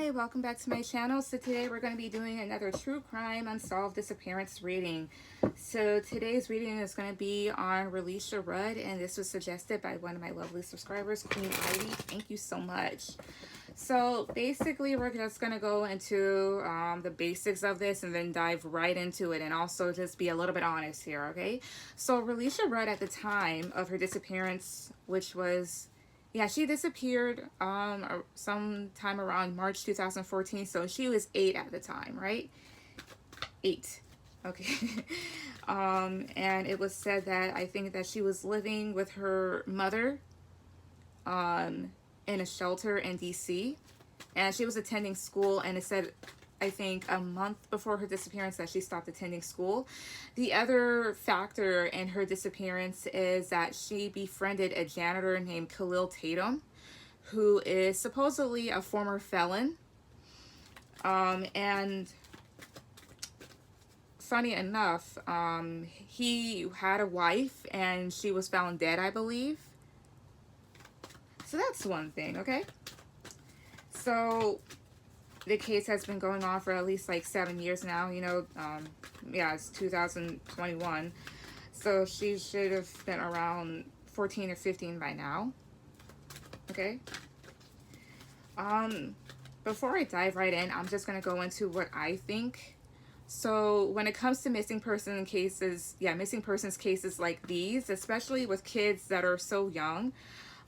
Hi, welcome back to my channel. So today we're going to be doing another true crime unsolved disappearance reading. So today's reading is going to be on Relisha Rudd, and this was suggested by one of my lovely subscribers, Queen Ivy. Thank you so much. So basically we're just going to go into the basics of this and then dive right into it, and also just be a little bit honest here, okay? So Relisha Rudd, at the time of her disappearance, which was, yeah, she disappeared sometime around March 2014. So she was 8 at the time, right? 8. Okay. And it was said that I think that she was living with her mother in a shelter in DC. And she was attending school, and it said, I think a month before her disappearance, that she stopped attending school. The other factor in her disappearance is that she befriended a janitor named Khalil Tatum, who is supposedly a former felon. And funny enough, he had a wife and she was found dead, I believe. So that's one thing, okay? So the case has been going on for at least like 7 years now, you know. Yeah, it's 2021, so she should have been around 14 or 15 by now. Okay. Before I dive right in, I'm just gonna go into what I think. So when it comes to missing persons cases like these, especially with kids that are so young,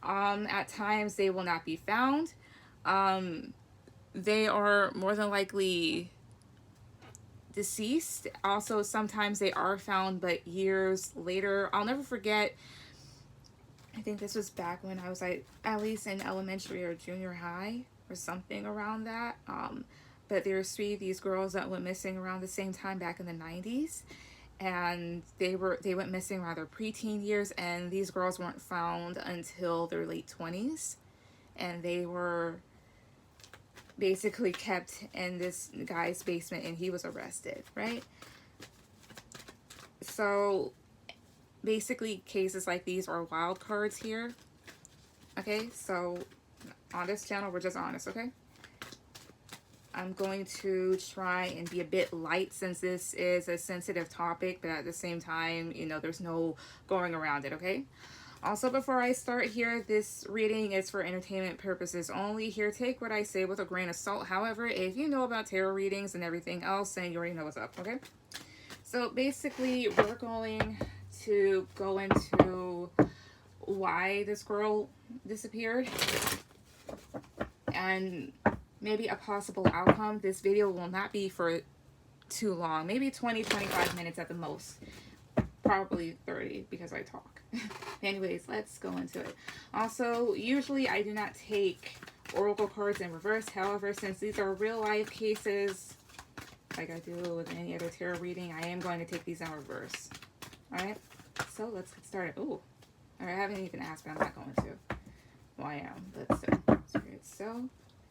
at times they will not be found. They are more than likely deceased. Also, sometimes they are found, but years later. I'll never forget, I think this was back when I was like at least in elementary or junior high or something around that. But there's 3 of these girls that went missing around the same time back in the 90s. And they went missing around their preteen years, and these girls weren't found until their late 20s. And they were basically kept in this guy's basement, and he was arrested, right? So basically cases like these are wild cards here, okay? So on this channel, we're just honest, okay? I'm going to try and be a bit light since this is a sensitive topic, but at the same time, you know, there's no going around it, okay? Also, before I start here, this reading is for entertainment purposes only. Here, take what I say with a grain of salt. However, if you know about tarot readings and everything else, then you already know what's up, okay? So basically, we're going to go into why this girl disappeared and maybe a possible outcome. This video will not be for too long, maybe 20-25 minutes at the most, probably 30 because I talk. Anyways, let's go into it. Also, usually I do not take oracle cards in reverse. However, since these are real life cases, like I do with any other tarot reading, I am going to take these in reverse. Alright, so let's get started. Oh, I haven't even asked, but I'm not going to. Well, I am, but still. Spirit, so,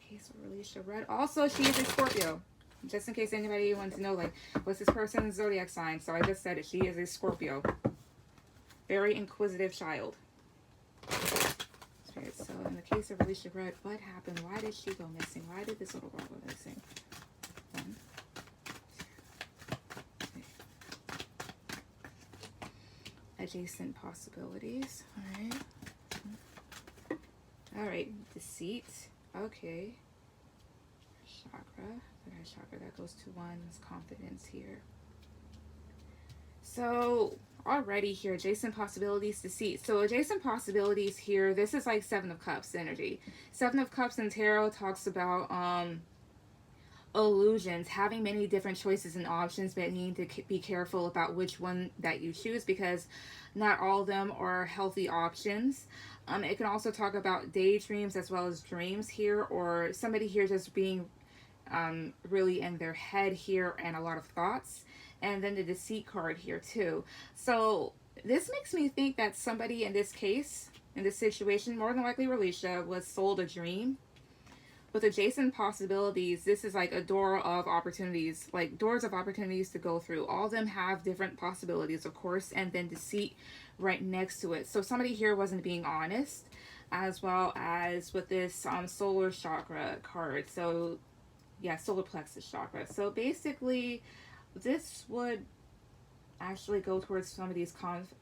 case of Relisha Rudd. Also, she is a Scorpio. Just in case anybody wants to know, like, what's this person's zodiac sign? So I just said it. She is a Scorpio. Very inquisitive child. Spirit, so in the case of Relisha Rudd, what happened? Why did she go missing? Why did this little girl go missing? 1, 2, 3. Adjacent possibilities. Alright, deceit. Okay. Chakra. Okay, chakra, that goes to 1. There's confidence here. So already here, adjacent possibilities, deceit. So adjacent possibilities here, this is like 7 of Cups energy. 7 of Cups in tarot talks about illusions, having many different choices and options, but needing to be careful about which one that you choose, because not all of them are healthy options. It can also talk about daydreams as well as dreams here, or somebody here just being really in their head here and a lot of thoughts. And then the deceit card here too. So this makes me think that somebody in this case, in this situation, more than likely Relisha, was sold a dream. With adjacent possibilities, this is like a door of opportunities, like doors of opportunities to go through. All of them have different possibilities, of course, and then deceit right next to it. So somebody here wasn't being honest, as well as with this solar chakra card. So yeah, solar plexus chakra. So basically, this would actually go towards somebody's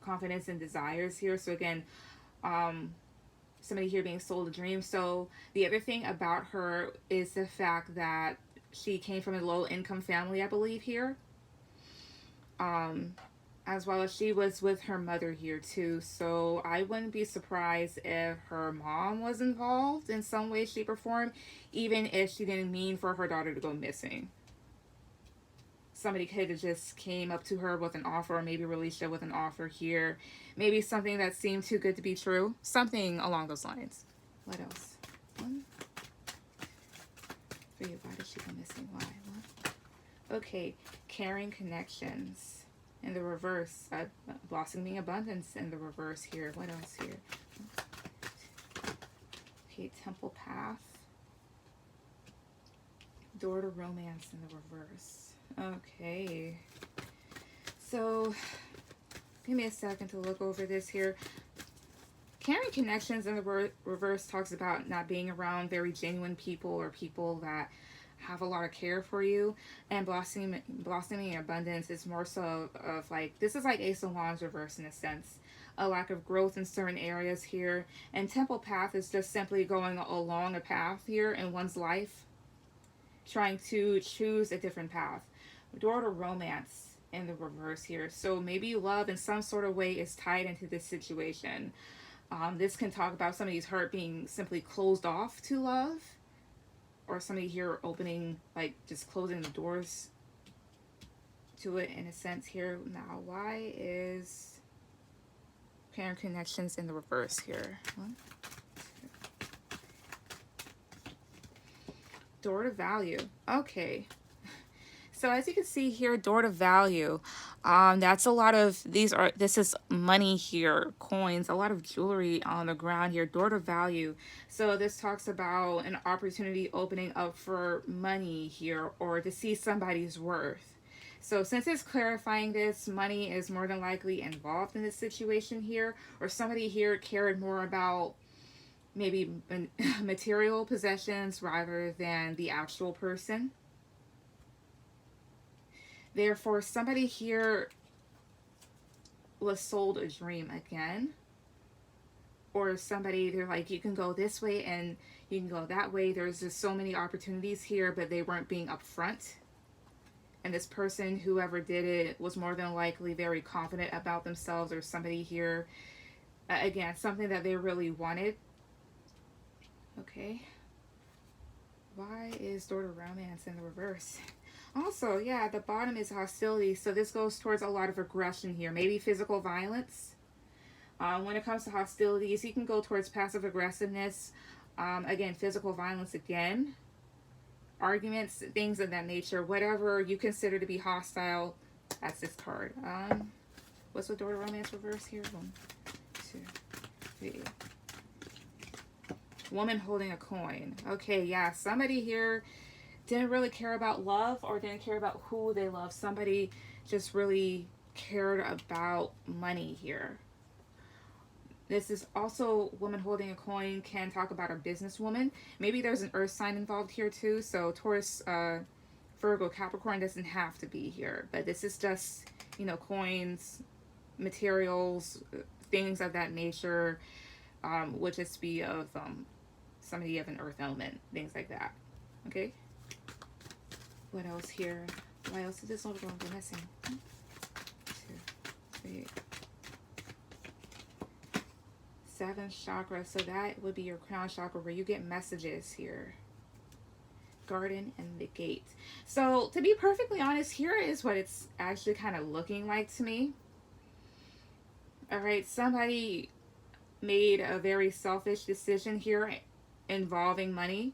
confidence and desires here. So again, um, somebody here being sold a dream. So the other thing about her is the fact that she came from a low income family, I believe here. Um, as well as she was with her mother here too. So I wouldn't be surprised if her mom was involved in some way, shape, or form, even if she didn't mean for her daughter to go missing. Somebody could have just came up to her with an offer, or maybe Relisha with an offer here. Maybe something that seemed too good to be true. Something along those lines. What else? One. Three. Why did she go missing? Why? What? Okay. Caring connections. In the reverse. Blossoming abundance in the reverse here. What else here? Okay. Temple path. Door to romance in the reverse. Okay, so give me a second to look over this here. Caring connections in the reverse talks about not being around very genuine people or people that have a lot of care for you. And blossoming abundance is more so of like, this is like Ace of Wands reverse in a sense. A lack of growth in certain areas here. And temple path is just simply going along a path here in one's life, trying to choose a different path. Door to romance in the reverse here. So maybe love in some sort of way is tied into this situation. This can talk about somebody's heart being simply closed off to love, or somebody here opening, like just closing the doors to it in a sense here. Now, why is parent connections in the reverse here? One, two. Door to value. Okay. So as you can see here, door to value, that's a lot of, this is money here, coins, a lot of jewelry on the ground here, door to value. So this talks about an opportunity opening up for money here, or to see somebody's worth. So since it's clarifying this, money is more than likely involved in this situation here, or somebody here cared more about maybe material possessions rather than the actual person. Therefore, somebody here was sold a dream again. Or somebody, they're like, you can go this way and you can go that way. There's just so many opportunities here, but they weren't being upfront. And this person, whoever did it, was more than likely very confident about themselves, or somebody here, again, something that they really wanted. Okay. Why is door to romance in the reverse? Also, yeah, at the bottom is hostility. So this goes towards a lot of aggression here. Maybe physical violence. When it comes to hostilities, you can go towards passive aggressiveness. Again, physical violence again. Arguments, things of that nature. Whatever you consider to be hostile, that's this card. What's the door to romance reverse here? 1, 2, 3. Woman holding a coin. Okay, yeah, somebody here didn't really care about love, or didn't care about who they love. Somebody just really cared about money here. This is also, woman holding a coin can talk about a businesswoman. Maybe there's an earth sign involved here too. So Taurus, Virgo, Capricorn doesn't have to be here. But this is just, you know, coins, materials, things of that nature. Would just be of somebody of an earth element, things like that. Okay? What else here? Why else did this little girl go missing? 1, 2, 3. 7th chakra. So that would be your crown chakra, where you get messages here. Garden and the gate. So to be perfectly honest, here is what it's actually kind of looking like to me. All right, somebody made a very selfish decision here involving money.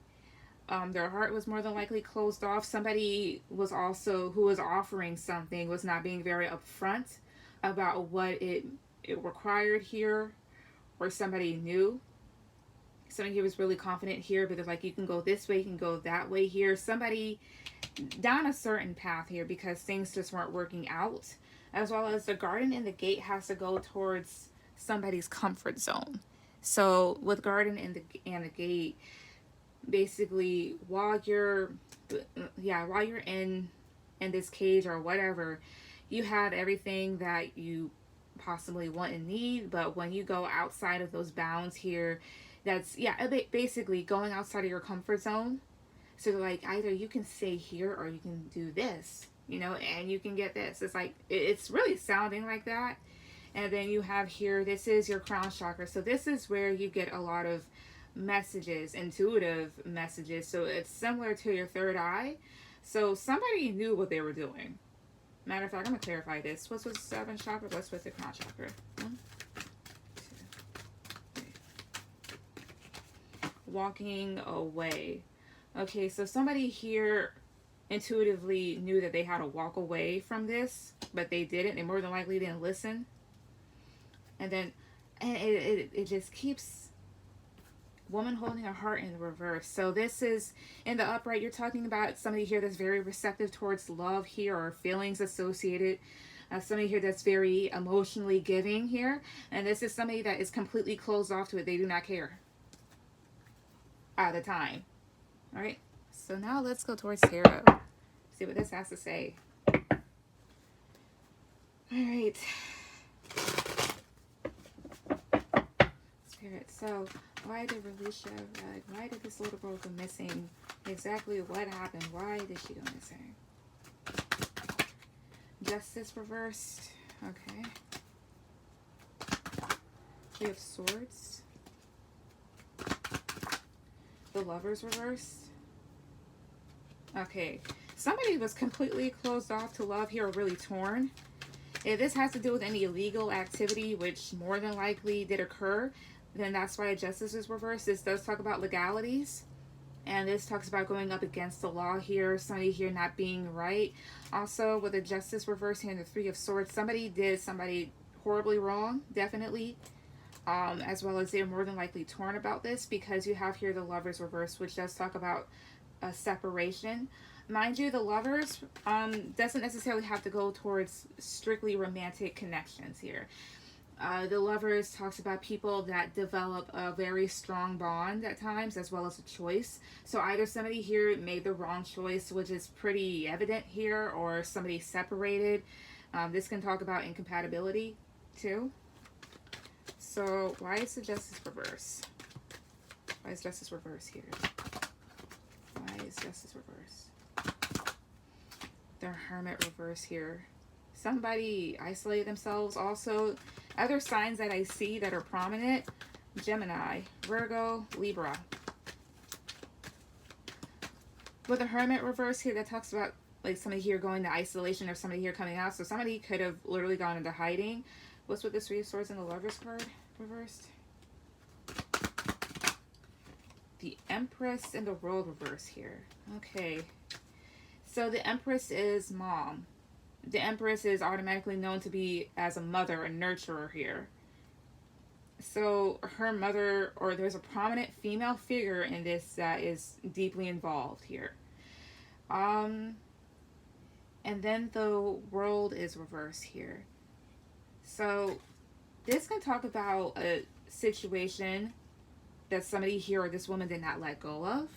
Their heart was more than likely closed off. Somebody was also, who was offering something, was not being very upfront about what it required here, or somebody knew. Somebody here was really confident here, but they're like, you can go this way, you can go that way here. Somebody down a certain path here because things just weren't working out. As well as the garden and the gate has to go towards somebody's comfort zone. So with garden and the gate, basically, while you're yeah, while you're in this cage or whatever, you have everything that you possibly want and need. But when you go outside of those bounds here, that's, yeah, basically going outside of your comfort zone. So like, either you can stay here or you can do this, you know, and you can get this. It's like, it's really sounding like that. And then you have here, this is your crown chakra. So this is where you get a lot of messages, intuitive messages. So it's similar to your third eye. So somebody knew what they were doing. Matter of fact, I'm going to clarify this. What's with the seventh chakra? What's with the crown chakra? 1, 2, 3. Walking away. Okay, so somebody here intuitively knew that they had to walk away from this, but they didn't. They more than likely didn't listen. And then, and it just keeps, woman holding a heart in the reverse. So this is, in the upright, you're talking about somebody here that's very receptive towards love here, or feelings associated. Somebody here that's very emotionally giving here. And this is somebody that is completely closed off to it. They do not care at the time. All right. So now let's go towards tarot. See what this has to say. All right. Spirit. So why did Relisha, why did this little girl go missing? Exactly what happened? Why did she go missing? Justice reversed. Okay. We have swords. The lovers reversed. Okay. Somebody was completely closed off to love here, or really torn. If this has to do with any illegal activity, which more than likely did occur, then that's why justice is reversed. This does talk about legalities. And this talks about going up against the law here. Somebody here not being right. Also, with the justice reverse here and the three of swords, somebody did somebody horribly wrong, definitely. As well as they're more than likely torn about this, because you have here the lovers reverse, which does talk about a separation. Mind you, the lovers doesn't necessarily have to go towards strictly romantic connections here. The lovers talks about people that develop a very strong bond at times, as well as a choice. So either somebody here made the wrong choice, which is pretty evident here, or somebody separated. This can talk about incompatibility too. So why is the justice reverse? Why is justice reverse here? Why is justice reverse? The hermit reverse here. Somebody isolated themselves. Also, other signs that I see that are prominent: Gemini, Virgo, Libra. With the hermit reverse here, that talks about like somebody here going to isolation, or somebody here coming out. So somebody could have literally gone into hiding. What's with the three of swords and the lovers card reversed? The empress and the world reverse here. Okay. So the empress is mom. The empress is automatically known to be as a mother, a nurturer here. So her mother, or there's a prominent female figure in this that is deeply involved here. And then the world is reversed here. So this can talk about a situation that somebody here, or this woman, did not let go of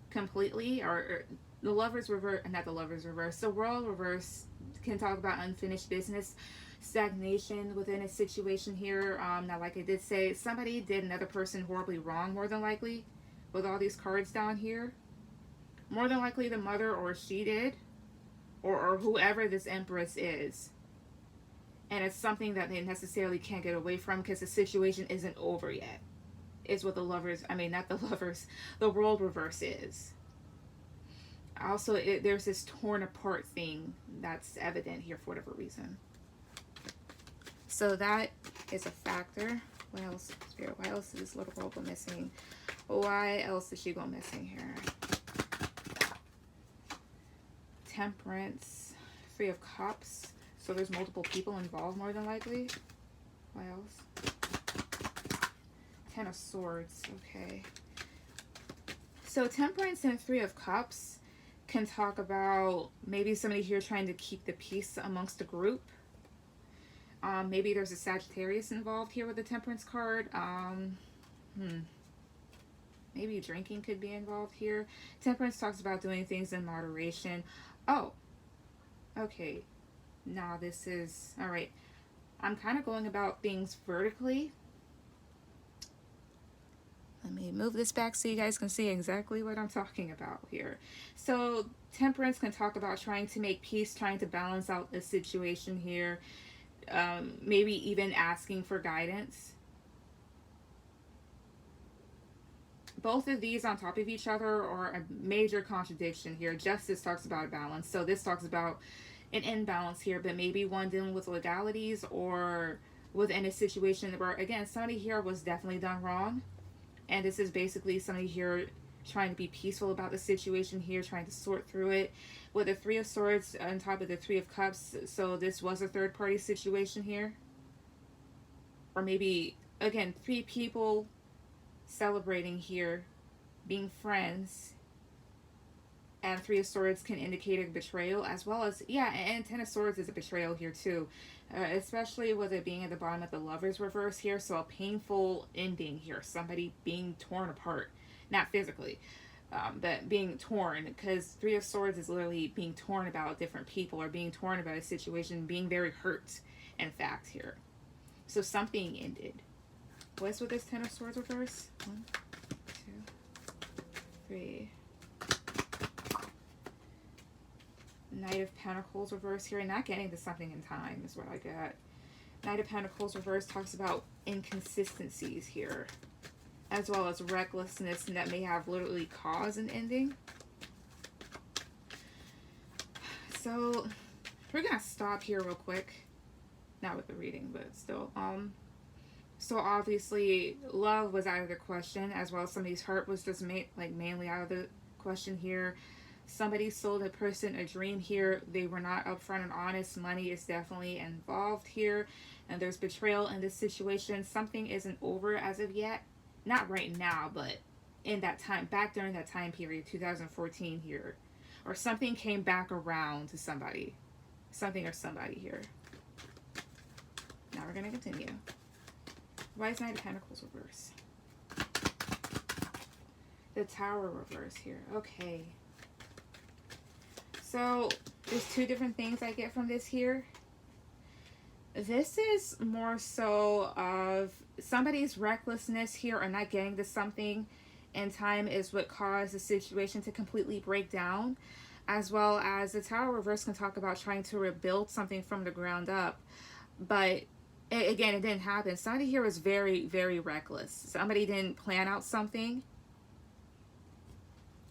completely, or the lovers reverse, not the lovers reverse. The world reverse can talk about unfinished business, stagnation within a situation here. Now, like I did say, somebody did another person horribly wrong, more than likely, with all these cards down here. More than likely the mother, or she did, or whoever this empress is. And it's something that they necessarily can't get away from, because the situation isn't over yet. Is what the lovers, I mean, not the lovers, the world reverse is. Also, there's this torn apart thing that's evident here for whatever reason. So that is a factor. What else, Spirit? Why else did this little girl go missing? Why else did she go missing here? Temperance, Three of Cups. So there's multiple people involved, more than likely. Why else? Ten of Swords. Okay. So Temperance and Three of Cups can talk about maybe somebody here trying to keep the peace amongst the group. Maybe there's a Sagittarius involved here with the Temperance card. Maybe drinking could be involved here. Temperance talks about doing things in moderation. Oh, okay. Now this is, all right. I'm kind of going about things vertically. Let me move this back so you guys can see exactly what I'm talking about here. So temperance can talk about trying to make peace, trying to balance out the situation here. Maybe even asking for guidance. Both of these on top of each other are a major contradiction here. Justice talks about a balance. So this talks about an imbalance here, but maybe one dealing with legalities or within a situation where, again, somebody here was definitely done wrong. And this is basically somebody here trying to be peaceful about the situation here, trying to sort through it. With the Three of Swords on top of the Three of Cups, so this was a third party situation here. Or maybe, again, three people celebrating here, being friends. And Three of Swords can indicate a betrayal, as well as, yeah, and Ten of Swords is a betrayal here too. Especially with it being at the bottom of the Lovers reverse here. So a painful ending here. Somebody being torn apart. Not physically, but being torn. Because Three of Swords is literally being torn about different people, or being torn about a situation, being very hurt, in fact, here. So something ended. What's with this Ten of Swords reverse? 1, 2, 3. Knight of Pentacles reverse here. Not getting to something in time is what I got. Knight of Pentacles reverse talks about inconsistencies here, as well as recklessness that may have literally caused an ending. So we're gonna stop here real quick. Not with the reading, but still. So obviously love was out of the question, as well as somebody's heart was just mainly out of the question here. Somebody sold a person a dream here. They were not upfront and honest. Money is definitely involved here. And there's betrayal in this situation. Something isn't over as of yet. Not right now, but in that time, back during that time period, 2014 here. Or something came back around to somebody. Something or somebody here. Now we're going to continue. Why is Knight of Pentacles reverse? The Tower reverse here. Okay. So there's two different things I get from this here. This is more so of somebody's recklessness here, or not getting to something in time, is what caused the situation to completely break down. As well as the Tower reverse can talk about trying to rebuild something from the ground up. But again, it didn't happen. Somebody here was very, very reckless. Somebody didn't plan out something.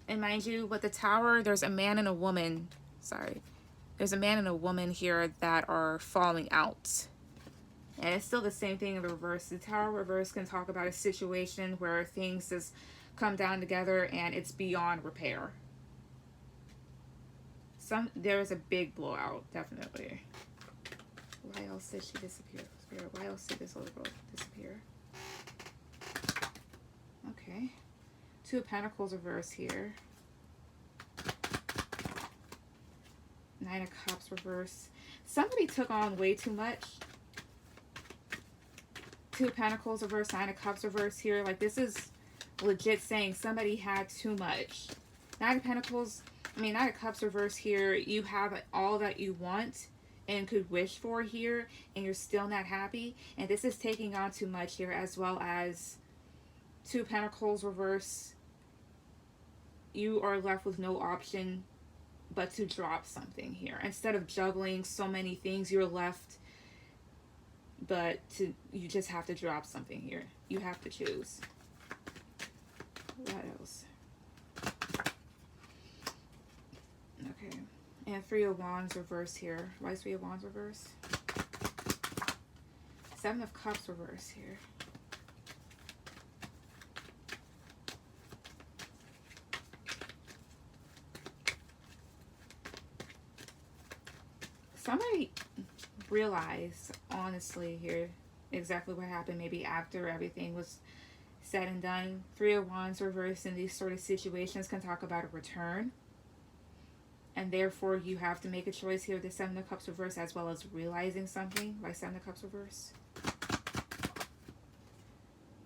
And mind you, with the Tower, there's a man and a woman. Sorry. There's a man and a woman here that are falling out. And it's still the same thing in the reverse. The Tower reverse can talk about a situation where things just come down together and it's beyond repair. There is a big blowout, definitely. Why else did she disappear? Why else did this little girl disappear? Okay. Two of Pentacles reverse here. Nine of Cups reverse. Somebody took on way too much. Two of Pentacles reverse, Nine of Cups reverse here. Like, this is legit saying somebody had too much. Nine of Cups reverse here. You have all that you want and could wish for here, and you're still not happy. And this is taking on too much here, as well as Two of Pentacles reverse. You are left with no option but to drop something here. Instead of juggling so many things, you're left you just have to drop something here. You have to choose. What else? Okay. And Three of Wands reverse here. Why is Three of Wands reverse? Seven of Cups reverse here. Somebody realized, honestly, here exactly what happened maybe after everything was said and done. Three of Wands reversed in these sort of situations can talk about a return. And therefore, you have to make a choice here with the Seven of Cups reverse, as well as realizing something. Why Seven of Cups reverse?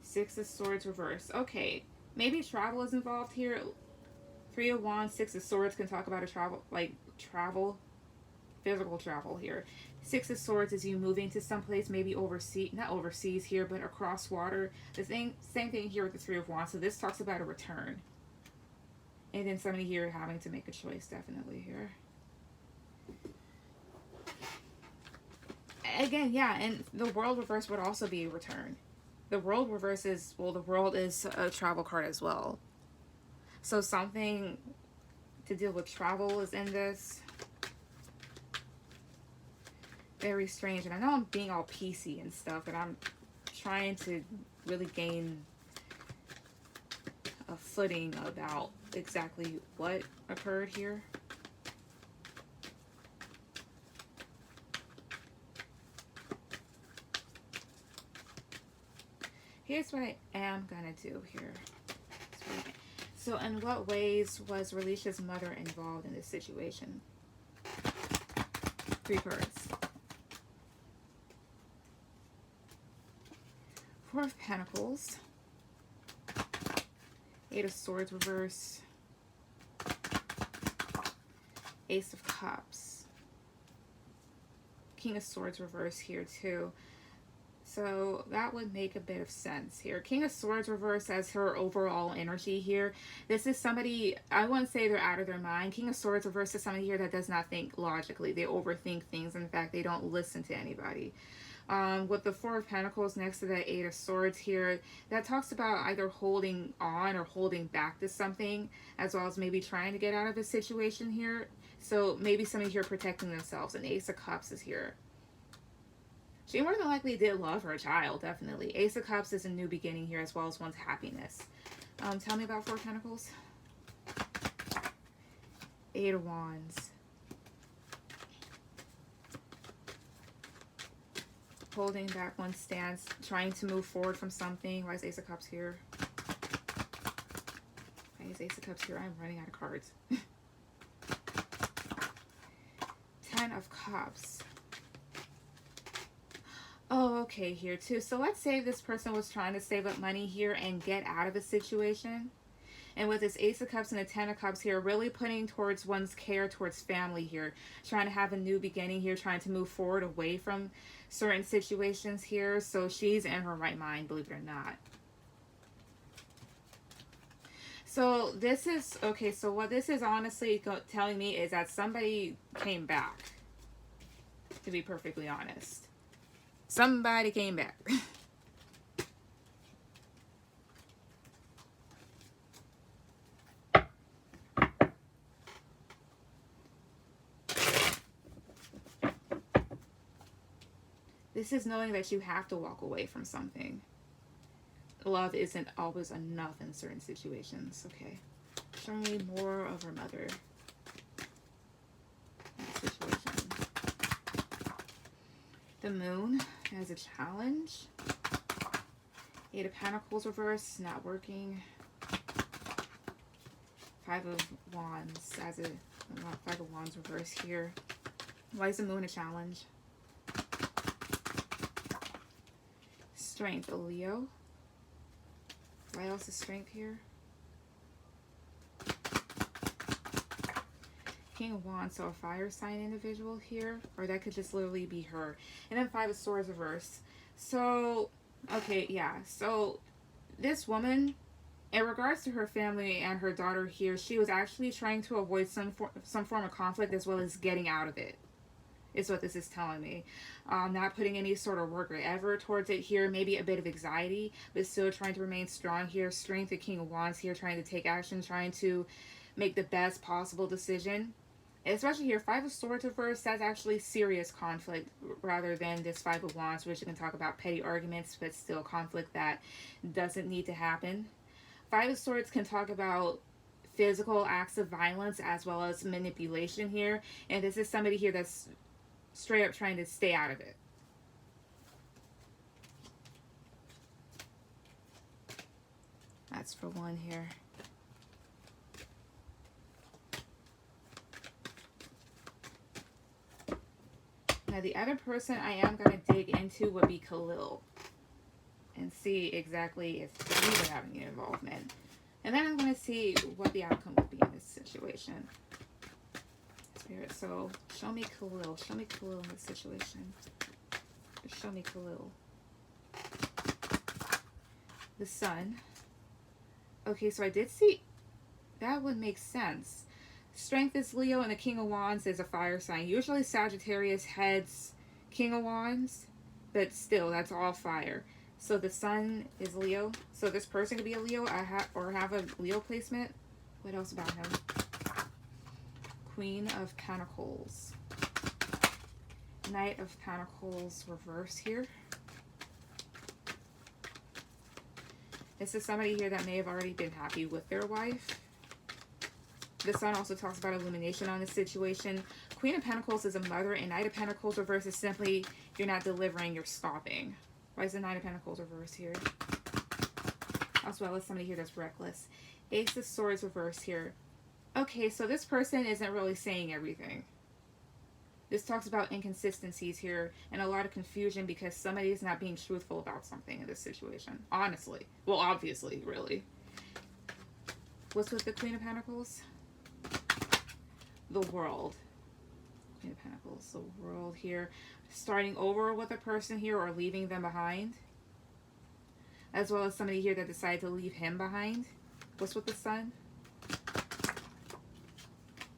Six of Swords reverse. Okay. Maybe travel is involved here. Three of Wands, Six of Swords can talk about a travel, like travel, physical travel here. Six of Swords is you moving to someplace, maybe overseas, not overseas here, but across water. The thing, same thing here with the Three of Wands. So this talks about a return. And then somebody here having to make a choice, definitely here. Again, yeah, and the World reverse would also be a return. The World reverse is, well, the World is a travel card as well. So something to deal with travel is in this. Very strange. And I know I'm being all PC and stuff, but I'm trying to really gain a footing about exactly what occurred here. Here's what I am gonna do here. So in what ways was Relisha's mother involved in this situation? Three cards. Four of Pentacles. Eight of Swords reverse. Ace of Cups. King of Swords reverse here too. So that would make a bit of sense here. King of Swords reverse as her overall energy here. This is somebody, I wouldn't say they're out of their mind. King of Swords reverse is somebody here that does not think logically. They overthink things. In fact, they don't listen to anybody. With the Four of Pentacles next to the Eight of Swords here, that talks about either holding on or holding back to something, as well as maybe trying to get out of a situation here. So maybe somebody here protecting themselves. And Ace of Cups is here. She more than likely did love her child, definitely. Ace of Cups is a new beginning here, as well as one's happiness. Tell me about Four of Pentacles. Eight of Wands. Holding back one's stance, trying to move forward from something. Why is Ace of Cups here? Why is Ace of Cups here? I'm running out of cards. Ten of Cups. Oh, okay, here too. So let's say this person was trying to save up money here and get out of a situation. And with this Ace of Cups and the Ten of Cups here, really putting towards one's care towards family here. Trying to have a new beginning here, trying to move forward away from certain situations here. So she's in her right mind, believe it or not. So this is, okay, so what this is honestly telling me is that somebody came back, to be perfectly honest. Somebody came back. This is knowing that you have to walk away from something. Love isn't always enough in certain situations. Okay. Show me more of her mother. Situation. The Moon as a challenge. Eight of Pentacles reverse, not working. Five of Wands as a Five of Wands reverse here. Why is the Moon a challenge? Strength, a Leo. Why else is strength here? King of Wands, so a fire sign individual here, or that could just literally be her. And then Five of Swords reverse. So, okay, yeah. So this woman, in regards to her family and her daughter here, she was actually trying to avoid some form of conflict as well as getting out of it. Is what this is telling me. Not putting any sort of work or effort towards it here. Maybe a bit of anxiety, but still trying to remain strong here. Strength, the King of Wands here, trying to take action, trying to make the best possible decision. Especially here, Five of Swords reverse, that's actually serious conflict rather than this Five of Wands, which you can talk about petty arguments, but still conflict that doesn't need to happen. Five of Swords can talk about physical acts of violence as well as manipulation here. And this is somebody here that's straight up trying to stay out of it. That's for one here. Now the other person I am going to dig into would be Khalil. And see exactly if he would have any involvement. And then I'm going to see what the outcome would be in this situation. Spirit, so show me Khalil. Show me Khalil in this situation. Show me Khalil. The Sun. Okay, so I did see... That would make sense. Strength is Leo and the King of Wands is a fire sign. Usually Sagittarius heads King of Wands, but still, that's all fire. So the Sun is Leo. So this person could be a Leo or have a Leo placement. What else about him? Queen of Pentacles. Knight of Pentacles reverse here. This is somebody here that may have already been happy with their wife. The Sun also talks about illumination on the situation. Queen of Pentacles is a mother, and Knight of Pentacles reverse is simply you're not delivering, you're stopping. Why is the Knight of Pentacles reverse here? As well as somebody here that's reckless. Ace of Swords reverse here. Okay, so this person isn't really saying everything. This talks about inconsistencies here and a lot of confusion because somebody is not being truthful about something in this situation. Honestly. Well, obviously, really. What's with the Queen of Pentacles? The World. Queen of Pentacles, the World here. Starting over with a person here or leaving them behind. As well as somebody here that decided to leave him behind. What's with the Sun?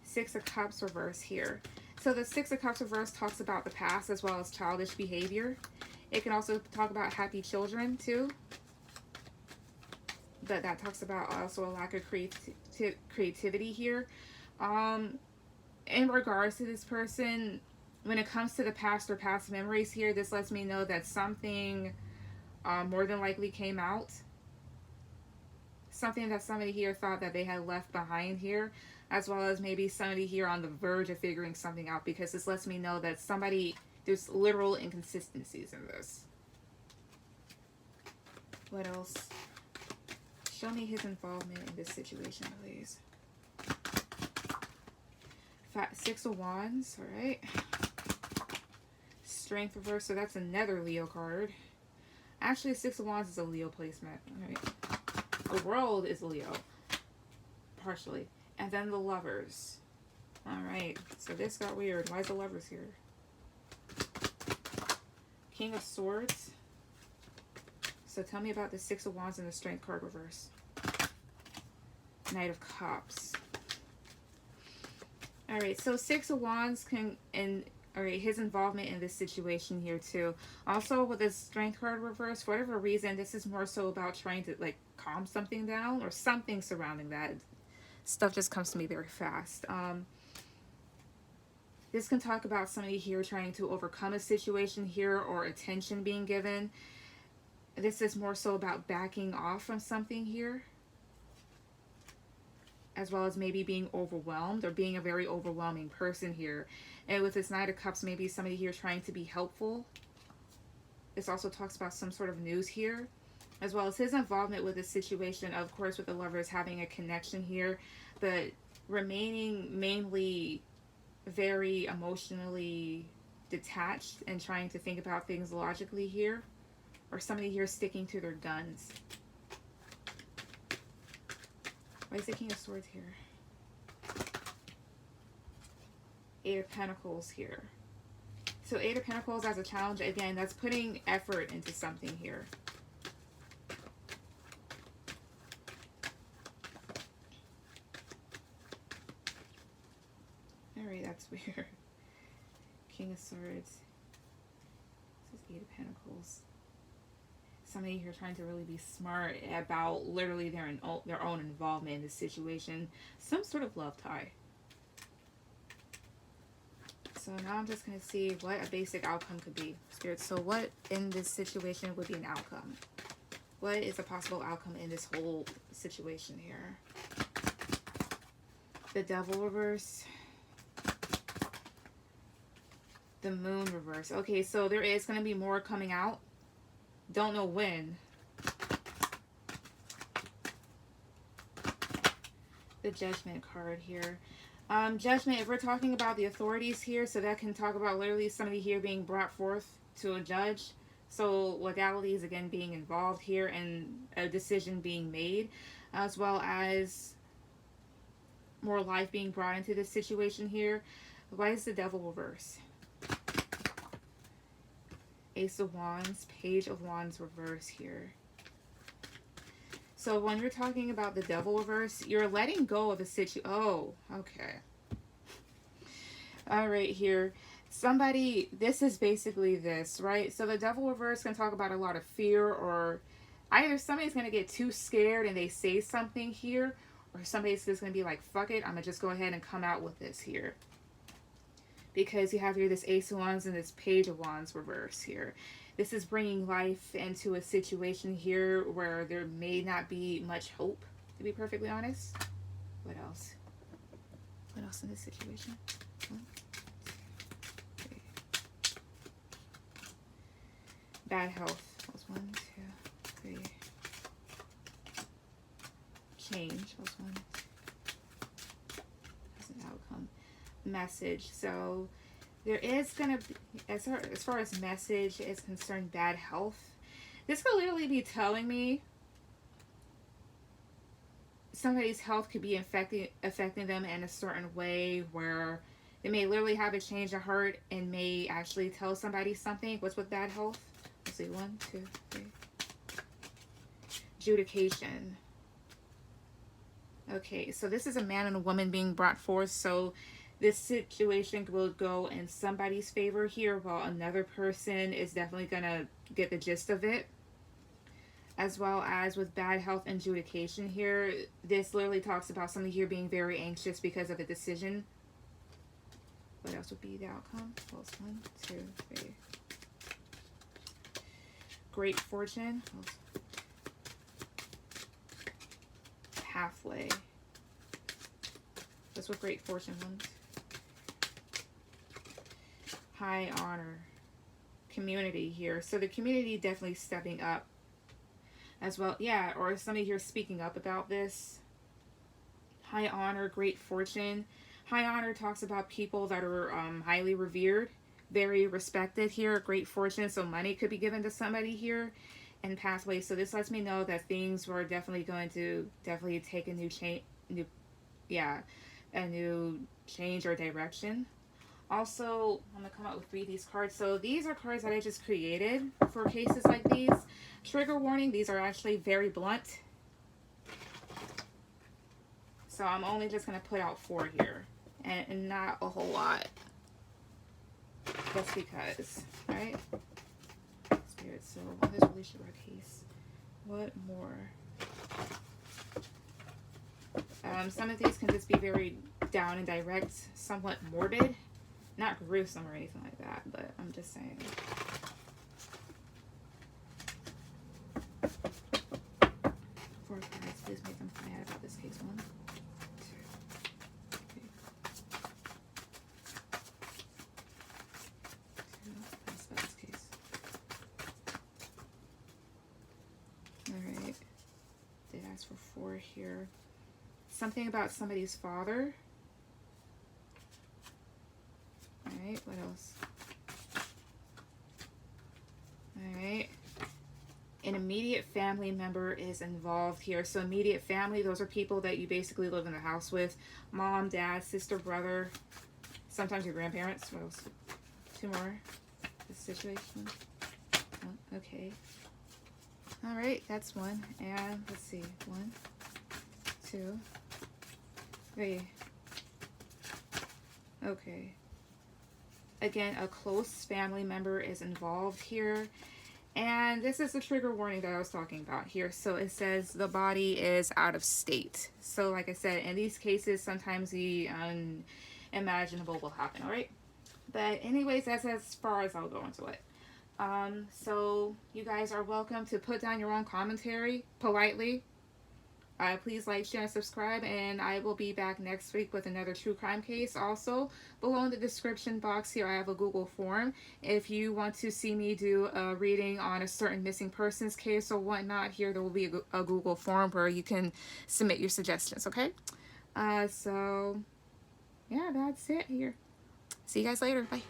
Six of Cups reverse here. So the Six of Cups reverse talks about the past as well as childish behavior. It can also talk about happy children too. But that talks about also a lack of creativity here. In regards to this person, when it comes to the past or past memories here, this lets me know that something more than likely came out. Something that somebody here thought that they had left behind here, as well as maybe somebody here on the verge of figuring something out, because this lets me know that there's literal inconsistencies in this. What else? Show me his involvement in this situation, please. Six of Wands, alright. Strength reverse, so that's another Leo card. Actually, Six of Wands is a Leo placement. Alright. The World is Leo. Partially. And then the Lovers. Alright, so this got weird. Why is the Lovers here? King of Swords. So tell me about the Six of Wands and the Strength card reverse. Knight of Cups. Alright, so Six of Wands alright, his involvement in this situation here too. Also with this Strength card reverse, for whatever reason, this is more so about trying to like calm something down or something surrounding that. Stuff just comes to me very fast. This can talk about somebody here trying to overcome a situation here or attention being given. This is more so about backing off from something here, as well as maybe being overwhelmed or being a very overwhelming person here. And with this Knight of Cups, maybe somebody here trying to be helpful. This also talks about some sort of news here, as well as his involvement with the situation, of course, with the Lovers having a connection here, but remaining mainly very emotionally detached and trying to think about things logically here, or somebody here sticking to their guns. Why is the King of Swords here? Eight of Pentacles here. So Eight of Pentacles as a challenge, again, that's putting effort into something here. Alright, that's weird. King of Swords. This is Eight of Pentacles. Somebody here trying to really be smart about literally their own involvement in this situation. Some sort of love tie. So now I'm just going to see what a basic outcome could be. Spirit, so what in this situation would be an outcome? What is a possible outcome in this whole situation here? The Devil reverse. The Moon reverse. Okay, so there is going to be more coming out. Don't know when. The Judgment card here. Judgment, if we're talking about the authorities here, so that can talk about literally somebody here being brought forth to a judge. So legalities again being involved here and a decision being made. as well as more life being brought into this situation here. Why is the devil reverse? Ace of Wands, Page of Wands reverse here. So when you're talking about the devil reverse, you're letting go of a situation. Oh, okay. All right, here. Somebody, this is basically this, right? So the devil reverse can talk about a lot of fear, or either somebody's going to get too scared and they say something here, or somebody's just going to be like, fuck it, I'm going to just go ahead and come out with this here. Because you have here this Ace of Wands and this Page of Wands reverse here. This is bringing life into a situation here where there may not be much hope, to be perfectly honest. What else? What else in this situation? One, two, three. Bad health. That was 1, 2, 3. Change. That was 1. That's an outcome. Message. So there is going to be, as far as message is concerned, bad health. This could literally be telling me somebody's health could be affecting them in a certain way where they may literally have a change of heart and may actually tell somebody something. What's with bad health? Let's see. 1, 2, 3. Adjudication. Okay, so this is a man and a woman being brought forth. So this situation will go in somebody's favor here, while another person is definitely going to get the gist of it. As well as with bad health and adjudication here, this literally talks about somebody here being very anxious because of a decision. What else would be the outcome? Well, it's 1, 2, 3. Great fortune. Halfway. That's what great fortune wants. High honor. Community here. So the community definitely stepping up as well. Yeah, or somebody here speaking up about this. High honor, great fortune. High honor talks about people that are highly revered, very respected here. Great fortune, so money could be given to somebody here. And pathway. So this lets me know that things were definitely going to take a new change, a new change or direction. Also, I'm going to come out with 3 of these cards. So these are cards that I just created for cases like these. Trigger warning, these are actually very blunt. So I'm only just going to put out 4 here. And not a whole lot. Just because, right? Spirit, so on this Relisha case, what more? Some of these can just be very down and direct, somewhat morbid. Not gruesome or anything like that, but I'm just saying. 4 cards, please make them mad about this case. 1, 2, 3. 2, that's about this case. Alright. Did ask for 4 here. Something about somebody's father. Alright, what else? Alright. An immediate family member is involved here. So immediate family, those are people that you basically live in the house with. Mom, dad, sister, brother. Sometimes your grandparents. What else? 2 more. This situation. Oh, okay. Alright, that's 1. And let's see. 1, 2, 3. Okay. Again, a close family member is involved here. And this is the trigger warning that I was talking about here. So it says the body is out of state. So like I said, in these cases, sometimes the unimaginable will happen, all right? But anyways, that's as far as I'll go into it. So you guys are welcome to put down your own commentary politely. Please like, share, and subscribe, and I will be back next week with another true crime case. Also, below in the description box here, I have a Google form. If you want to see me do a reading on a certain missing persons case or whatnot, here there will be a Google form where you can submit your suggestions, okay? So, yeah, that's it here. See you guys later. Bye.